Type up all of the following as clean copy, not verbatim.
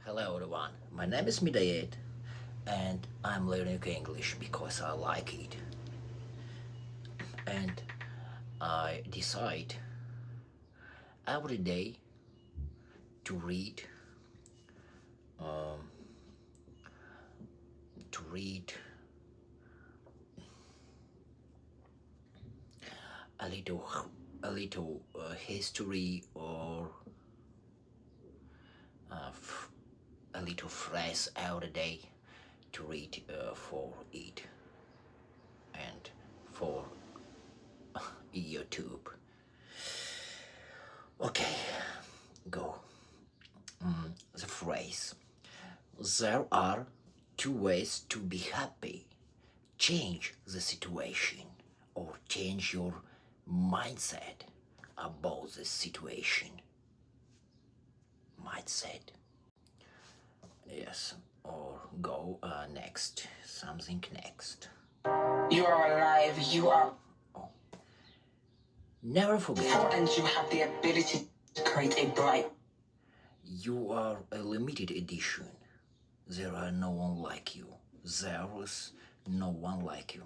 Hello everyone, my name is Midayet and I'm learning English because I like it. And I decide every day to read um, to read a little history or a little phrase every day to read for it and for YouTube. Okay, go. The phrase. There are two ways to be happy. Change the situation or change your mindset about the situation. Mindset. Yes, or go next. Something next. You are alive, you are Never forget. and you have the ability to create a bright. You are a limited edition. There are no one like you. There is no one like you.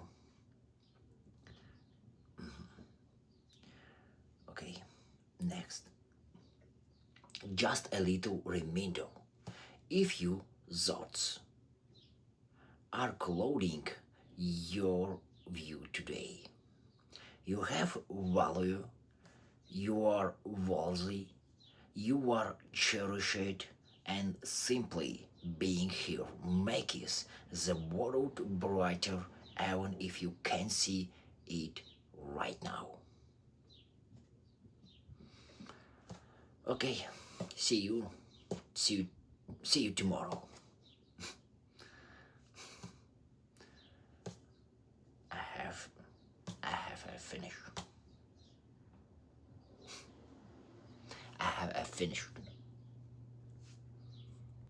Okay, next. Just a little reminder. If your thoughts are clouding your view today, you have value, you are worthy, you are cherished, and simply being here makes the world brighter even if you can't see it right now. Okay, see you, see you, see you tomorrow. I have finished. I have finished.